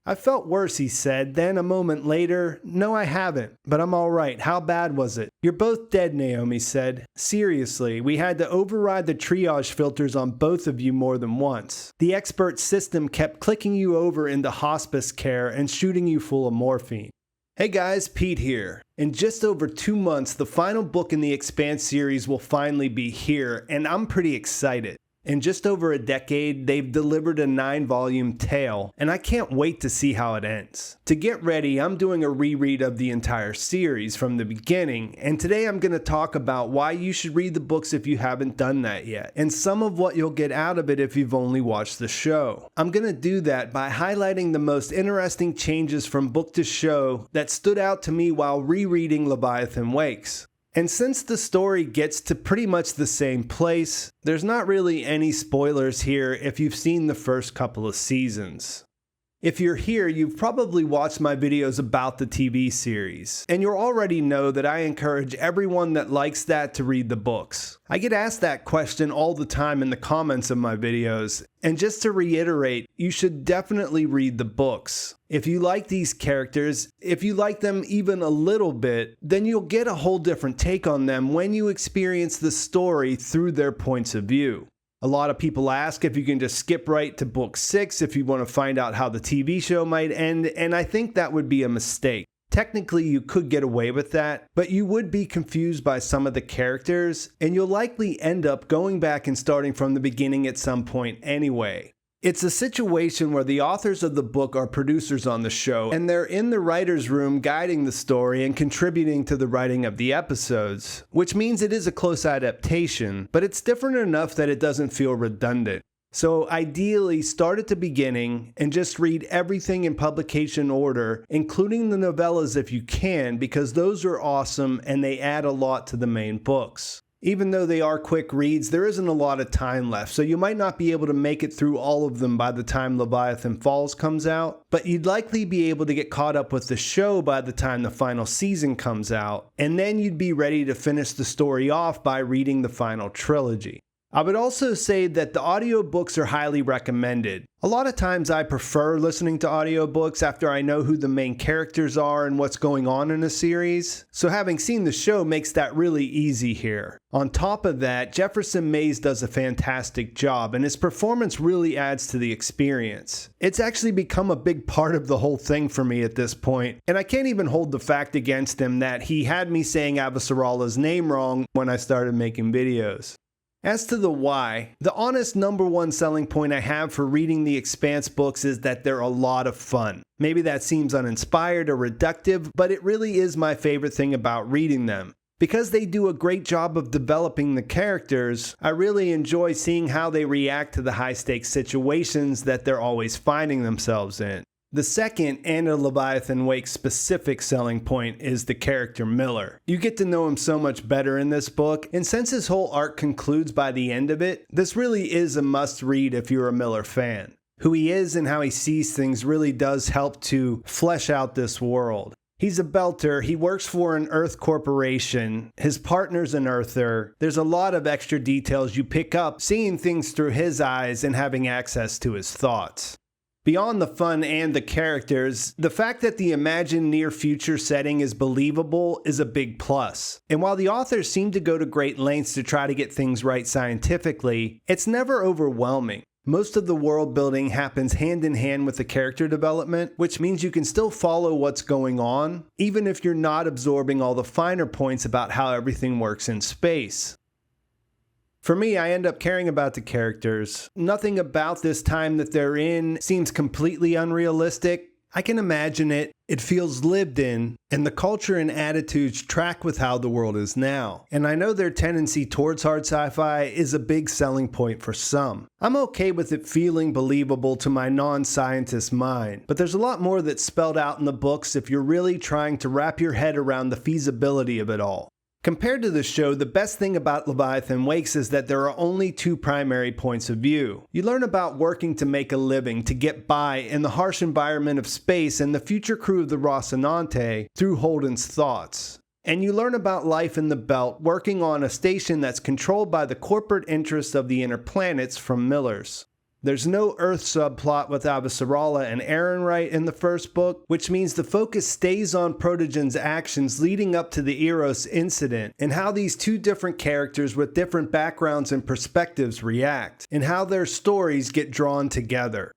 I felt worse, he said. Then a moment later, no, I haven't, but I'm all right. How bad was it? You're both dead, Naomi said. Seriously, we had to override the triage filters on both of you more than once. The expert system kept clicking you over into hospice care and shooting you full of morphine. Hey guys, Pete here. In just over 2 months, the final book in the Expanse series will finally be here, and I'm pretty excited. In just over a decade, they've delivered a 9-volume tale, and I can't wait to see how it ends. To get ready, I'm doing a reread of the entire series from the beginning, and today I'm going to talk about why you should read the books if you haven't done that yet, and some of what you'll get out of it if you've only watched the show. I'm going to do that by highlighting the most interesting changes from book to show that stood out to me while rereading Leviathan Wakes. And since the story gets to pretty much the same place, there's not really any spoilers here if you've seen the first couple of seasons. If you're here, you've probably watched my videos about the TV series, and you'll already know that I encourage everyone that likes that to read the books. I get asked that question all the time in the comments of my videos, and just to reiterate, you should definitely read the books. If you like these characters, if you like them even a little bit, then you'll get a whole different take on them when you experience the story through their points of view. A lot of people ask if you can just skip right to book 6 if you want to find out how the TV show might end, and I think that would be a mistake. Technically, you could get away with that, but you would be confused by some of the characters, and you'll likely end up going back and starting from the beginning at some point anyway. It's a situation where the authors of the book are producers on the show, and they're in the writer's room guiding the story and contributing to the writing of the episodes, which means it is a close adaptation, but it's different enough that it doesn't feel redundant. So ideally, start at the beginning and just read everything in publication order, including the novellas if you can, because those are awesome and they add a lot to the main books. Even though they are quick reads, there isn't a lot of time left, so you might not be able to make it through all of them by the time Leviathan Falls comes out, but you'd likely be able to get caught up with the show by the time the final season comes out, and then you'd be ready to finish the story off by reading the final trilogy. I would also say that the audiobooks are highly recommended. A lot of times I prefer listening to audiobooks after I know who the main characters are and what's going on in a series, so having seen the show makes that really easy here. On top of that, Jefferson Mays does a fantastic job, and his performance really adds to the experience. It's actually become a big part of the whole thing for me at this point, and I can't even hold the fact against him that he had me saying Avasarala's name wrong when I started making videos. As to the why, the honest #1 selling point I have for reading the Expanse books is that they're a lot of fun. Maybe that seems uninspired or reductive, but it really is my favorite thing about reading them. Because they do a great job of developing the characters, I really enjoy seeing how they react to the high-stakes situations that they're always finding themselves in. The second, and a Leviathan Wakes specific selling point, is the character Miller. You get to know him so much better in this book, and since his whole arc concludes by the end of it, this really is a must-read if you're a Miller fan. Who he is and how he sees things really does help to flesh out this world. He's a belter, he works for an Earth corporation, his partner's an Earther. There's a lot of extra details you pick up seeing things through his eyes and having access to his thoughts. Beyond the fun and the characters, the fact that the imagined near-future setting is believable is a big plus. And while the authors seem to go to great lengths to try to get things right scientifically, it's never overwhelming. Most of the world building happens hand in hand with the character development, which means you can still follow what's going on, even if you're not absorbing all the finer points about how everything works in space. For me, I end up caring about the characters. Nothing about this time that they're in seems completely unrealistic. I can imagine it, it feels lived in, and the culture and attitudes track with how the world is now. And I know their tendency towards hard sci-fi is a big selling point for some. I'm okay with it feeling believable to my non-scientist mind, but there's a lot more that's spelled out in the books if you're really trying to wrap your head around the feasibility of it all. Compared to the show, the best thing about Leviathan Wakes is that there are only 2 primary points of view. You learn about working to make a living, to get by in the harsh environment of space and the future crew of the Rocinante through Holden's thoughts. And you learn about life in the belt, working on a station that's controlled by the corporate interests of the inner planets from Miller's. There's no Earth subplot with Avasarala and Ehrenreich in the first book, which means the focus stays on Protogen's actions leading up to the Eros incident, and how these two different characters with different backgrounds and perspectives react, and how their stories get drawn together.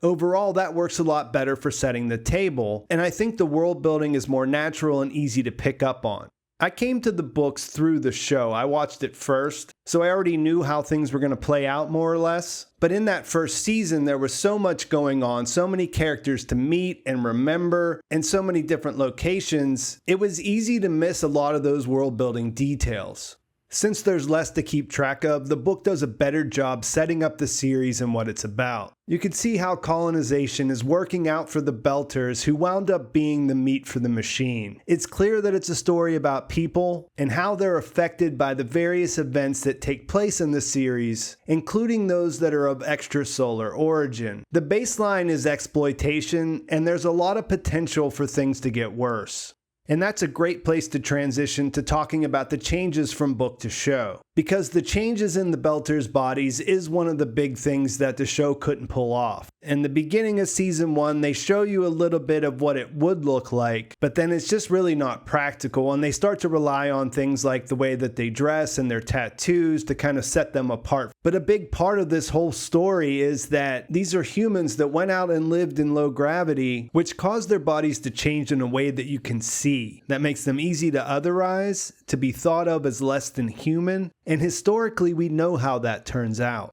Overall, that works a lot better for setting the table, and I think the world building is more natural and easy to pick up on. I came to the books through the show. I watched it first, so I already knew how things were going to play out more or less. But in that first season, there was so much going on, so many characters to meet and remember, and so many different locations, it was easy to miss a lot of those world building details. Since there's less to keep track of, the book does a better job setting up the series and what it's about. You can see how colonization is working out for the Belters, who wound up being the meat for the machine. It's clear that it's a story about people and how they're affected by the various events that take place in the series, including those that are of extrasolar origin. The baseline is exploitation, and there's a lot of potential for things to get worse. And that's a great place to transition to talking about the changes from book to show. Because the changes in the Belters' bodies is one of the big things that the show couldn't pull off. In the beginning of season 1, they show you a little bit of what it would look like, but then it's just really not practical, and they start to rely on things like the way that they dress and their tattoos to kind of set them apart. But a big part of this whole story is that these are humans that went out and lived in low gravity, which caused their bodies to change in a way that you can see. That makes them easy to otherize, to be thought of as less than human, and historically we know how that turns out.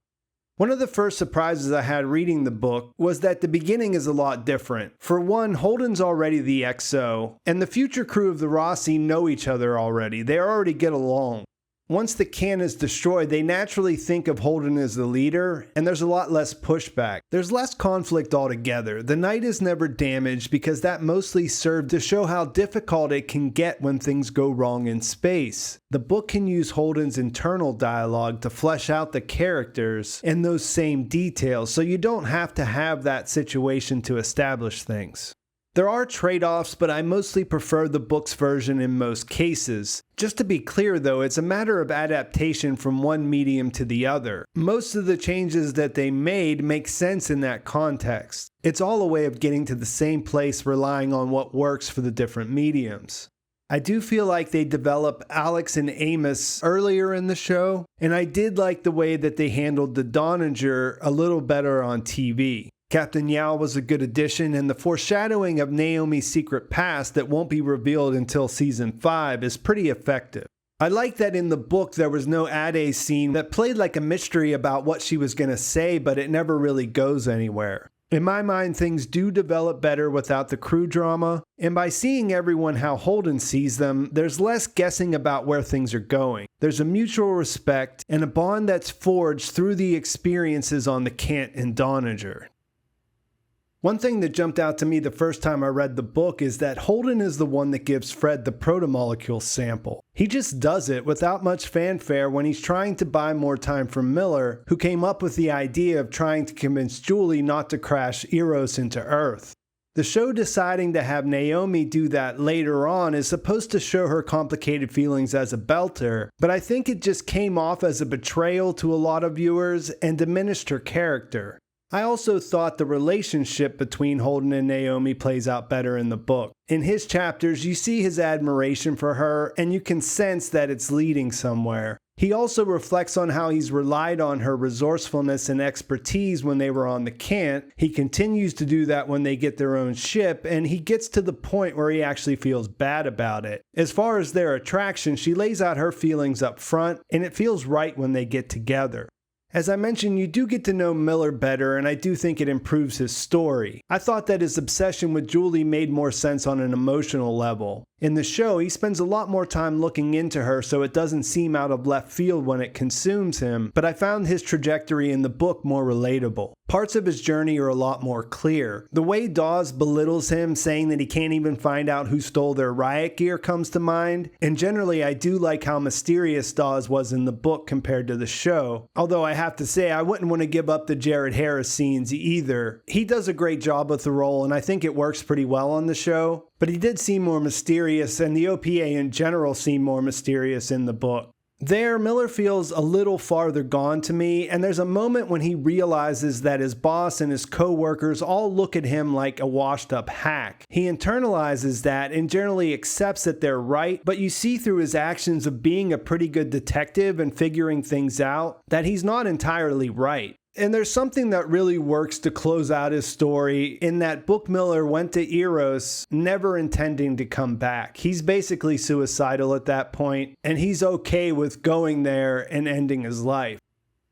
One of the first surprises I had reading the book was that the beginning is a lot different. For one, Holden's already the XO, and the future crew of the Rossi know each other already. They already get along. Once the can is destroyed, they naturally think of Holden as the leader, and there's a lot less pushback. There's less conflict altogether. The night is never damaged because that mostly served to show how difficult it can get when things go wrong in space. The book can use Holden's internal dialogue to flesh out the characters and those same details, so you don't have to have that situation to establish things. There are trade-offs, but I mostly prefer the book's version in most cases. Just to be clear though, it's a matter of adaptation from one medium to the other. Most of the changes that they made make sense in that context. It's all a way of getting to the same place relying on what works for the different mediums. I do feel like they developed Alex and Amos earlier in the show, and I did like the way that they handled the Donninger a little better on TV. Captain Yao was a good addition, and the foreshadowing of Naomi's secret past that won't be revealed until season 5 is pretty effective. I like that in the book there was no Ade scene that played like a mystery about what she was going to say, but it never really goes anywhere. In my mind, things do develop better without the crew drama, and by seeing everyone how Holden sees them, there's less guessing about where things are going. There's a mutual respect and a bond that's forged through the experiences on the Kent and Donninger. One thing that jumped out to me the first time I read the book is that Holden is the one that gives Fred the protomolecule sample. He just does it without much fanfare when he's trying to buy more time from Miller, who came up with the idea of trying to convince Julie not to crash Eros into Earth. The show deciding to have Naomi do that later on is supposed to show her complicated feelings as a Belter, but I think it just came off as a betrayal to a lot of viewers and diminished her character. I also thought the relationship between Holden and Naomi plays out better in the book. In his chapters, you see his admiration for her, and you can sense that it's leading somewhere. He also reflects on how he's relied on her resourcefulness and expertise when they were on the Kent. He continues to do that when they get their own ship, and he gets to the point where he actually feels bad about it. As far as their attraction, she lays out her feelings up front, and it feels right when they get together. As I mentioned, you do get to know Miller better, and I do think it improves his story. I thought that his obsession with Julie made more sense on an emotional level. In the show, he spends a lot more time looking into her, so it doesn't seem out of left field when it consumes him, but I found his trajectory in the book more relatable. Parts of his journey are a lot more clear. The way Dawes belittles him, saying that he can't even find out who stole their riot gear, comes to mind, and generally I do like how mysterious Dawes was in the book compared to the show, although I have to say I wouldn't want to give up the Jared Harris scenes either. He does a great job with the role, and I think it works pretty well on the show, but he did seem more mysterious, and the OPA in general seemed more mysterious in the book. There, Miller feels a little farther gone to me, and there's a moment when he realizes that his boss and his co-workers all look at him like a washed-up hack. He internalizes that and generally accepts that they're right, but you see through his actions of being a pretty good detective and figuring things out that he's not entirely right. And there's something that really works to close out his story in that Book Miller went to Eros never intending to come back. He's basically suicidal at that point, and he's okay with going there and ending his life.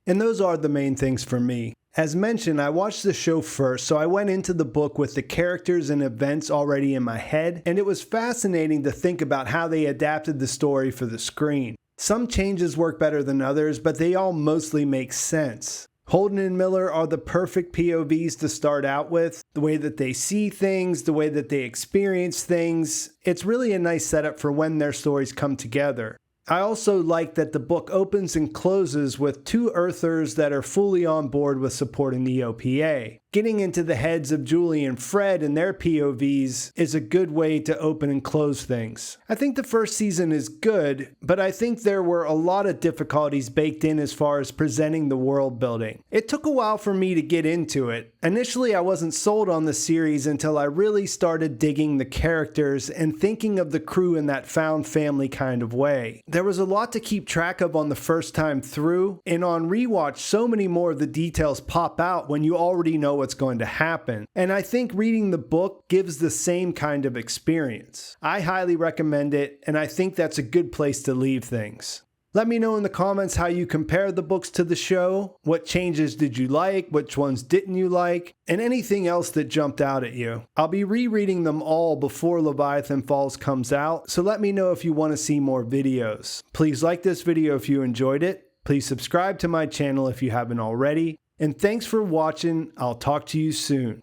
And those are the main things for me. As mentioned, I watched the show first, so I went into the book with the characters and events already in my head, and it was fascinating to think about how they adapted the story for the screen. Some changes work better than others, but they all mostly make sense. Holden and Miller are the perfect POVs to start out with. The way that they see things, the way that they experience things. It's really a nice setup for when their stories come together. I also like that the book opens and closes with two Earthers that are fully on board with supporting the OPA. Getting into the heads of Julie and Fred and their POVs is a good way to open and close things. I think the first season is good, but I think there were a lot of difficulties baked in as far as presenting the world building. It took a while for me to get into it. Initially, I wasn't sold on the series until I really started digging the characters and thinking of the crew in that found family kind of way. There was a lot to keep track of on the first time through, and on rewatch, so many more of the details pop out when you already know what's going to happen. And I think reading the book gives the same kind of experience. I highly recommend it, and I think that's a good place to leave things. Let me know in the comments how you compare the books to the show, what changes did you like, which ones didn't you like, and anything else that jumped out at you. I'll be rereading them all before Leviathan Falls comes out, so let me know if you want to see more videos. Please like this video if you enjoyed it, please subscribe to my channel if you haven't already, and thanks for watching. I'll talk to you soon.